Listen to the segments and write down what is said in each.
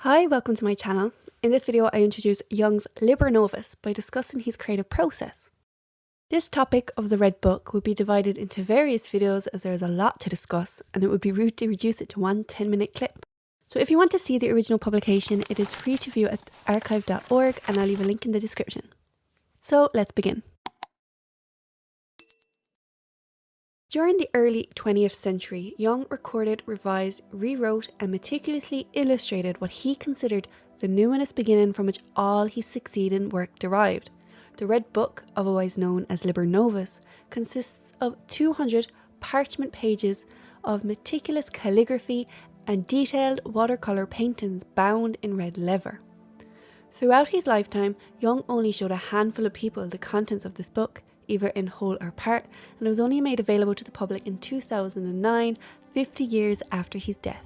Hi, welcome to my channel. In this video I introduce Jung's Liber Novus by discussing his creative process. This topic of the Red Book would be divided into various videos as there is a lot to discuss and it would be rude to reduce it to one 10-minute clip. So if you want to see the original publication, it is free to view at archive.org and I'll leave a link in the description. So let's begin. During the early 20th century, Jung recorded, revised, rewrote and meticulously illustrated what he considered the numinous beginning from which all his succeeding work derived. The Red Book, otherwise known as Liber Novus, consists of 200 parchment pages of meticulous calligraphy and detailed watercolour paintings bound in red leather. Throughout his lifetime, Jung only showed a handful of people the contents of this book, either in whole or part, and it was only made available to the public in 2009, 50 years after his death.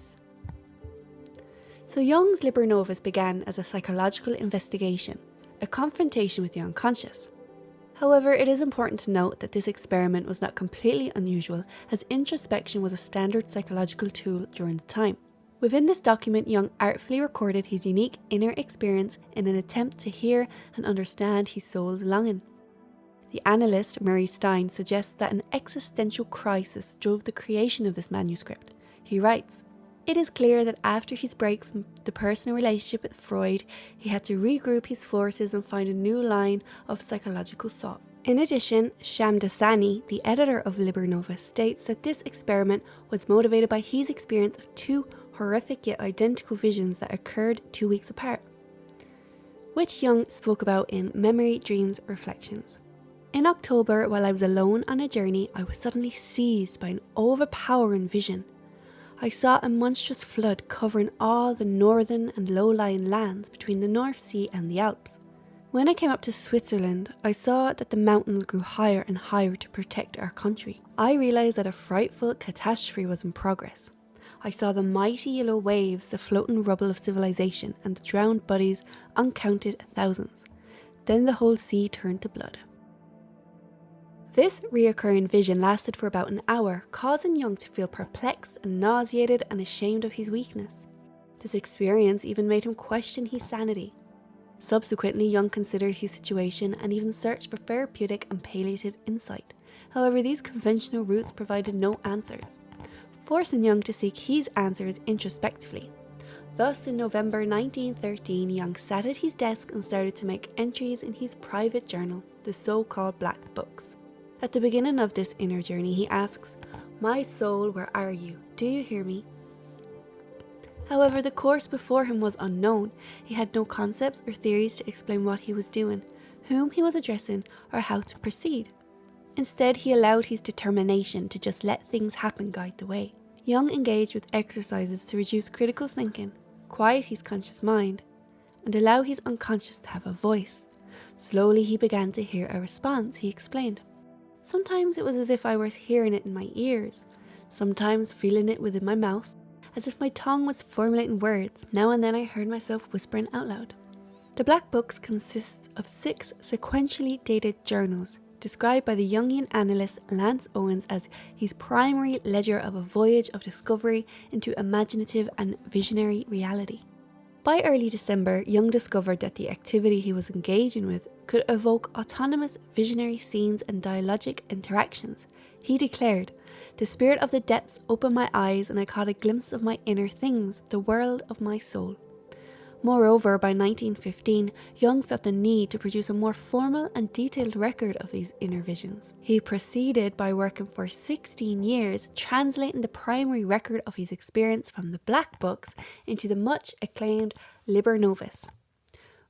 So Jung's Liber Novus began as a psychological investigation, a confrontation with the unconscious. However, it is important to note that this experiment was not completely unusual, as introspection was a standard psychological tool during the time. Within this document, Jung artfully recorded his unique inner experience in an attempt to hear and understand his soul's longing. The analyst Murray Stein suggests that an existential crisis drove the creation of this manuscript. He writes, "It is clear that after his break from the personal relationship with Freud, he had to regroup his forces and find a new line of psychological thought." In addition, Shamdasani, the editor of Liber Novus, states that this experiment was motivated by his experience of two horrific yet identical visions that occurred 2 weeks apart, which Jung spoke about in Memory, Dreams, Reflections. In October, while I was alone on a journey, I was suddenly seized by an overpowering vision. I saw a monstrous flood covering all the northern and low-lying lands between the North Sea and the Alps. When I came up to Switzerland, I saw that the mountains grew higher and higher to protect our country. I realized that a frightful catastrophe was in progress. I saw the mighty yellow waves, the floating rubble of civilization, and the drowned bodies, uncounted thousands. Then the whole sea turned to blood. This reoccurring vision lasted for about an hour, causing Jung to feel perplexed and nauseated and ashamed of his weakness. This experience even made him question his sanity. Subsequently, Jung considered his situation and even searched for therapeutic and palliative insight. However, these conventional routes provided no answers, forcing Jung to seek his answers introspectively. Thus, in November 1913, Jung sat at his desk and started to make entries in his private journal, the so-called Black Books. At the beginning of this inner journey, he asks, "My soul, where are you? Do you hear me?" However, the course before him was unknown. He had no concepts or theories to explain what he was doing, whom he was addressing, or how to proceed. Instead, he allowed his determination to just let things happen guide the way. Jung engaged with exercises to reduce critical thinking, quiet his conscious mind, and allow his unconscious to have a voice. Slowly, he began to hear a response, he explained. Sometimes it was as if I was hearing it in my ears, sometimes feeling it within my mouth, as if my tongue was formulating words. Now and then I heard myself whispering out loud. The Black Books consists of 6 sequentially dated journals, described by the Jungian analyst Lance Owens as his primary ledger of a voyage of discovery into imaginative and visionary reality. By early December, Jung discovered that the activity he was engaging with could evoke autonomous visionary scenes and dialogic interactions. He declared, "The spirit of the depths opened my eyes and I caught a glimpse of my inner things, the world of my soul." Moreover, by 1915, Jung felt the need to produce a more formal and detailed record of these inner visions. He proceeded by working for 16 years, translating the primary record of his experience from the Black Books into the much acclaimed Liber Novus.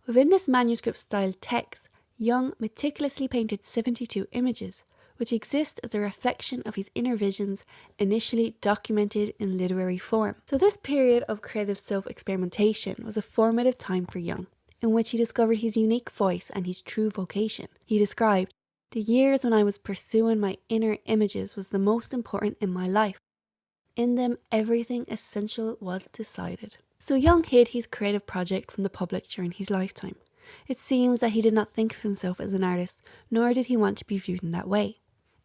Within this manuscript-style text, Jung meticulously painted 72 images, which exist as a reflection of his inner visions initially documented in literary form. So this period of creative self-experimentation was a formative time for Jung, in which he discovered his unique voice and his true vocation. He described, "The years when I was pursuing my inner images was the most important in my life. In them, everything essential was decided." So Jung hid his creative project from the public during his lifetime. It seems that he did not think of himself as an artist, nor did he want to be viewed in that way.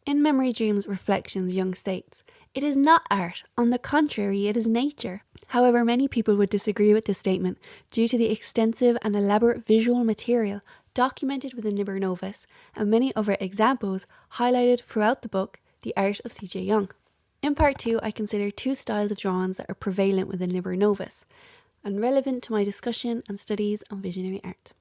In Memory, Dreams, Reflections, Jung states, It is not art, on the contrary, it is nature. However, many people would disagree with this statement due to the extensive and elaborate visual material documented within Liber Novus and many other examples highlighted throughout the book, The Art of C.J. Jung. In part 2, I consider two styles of drawings that are prevalent within Liber Novus and relevant to my discussion and studies on visionary art.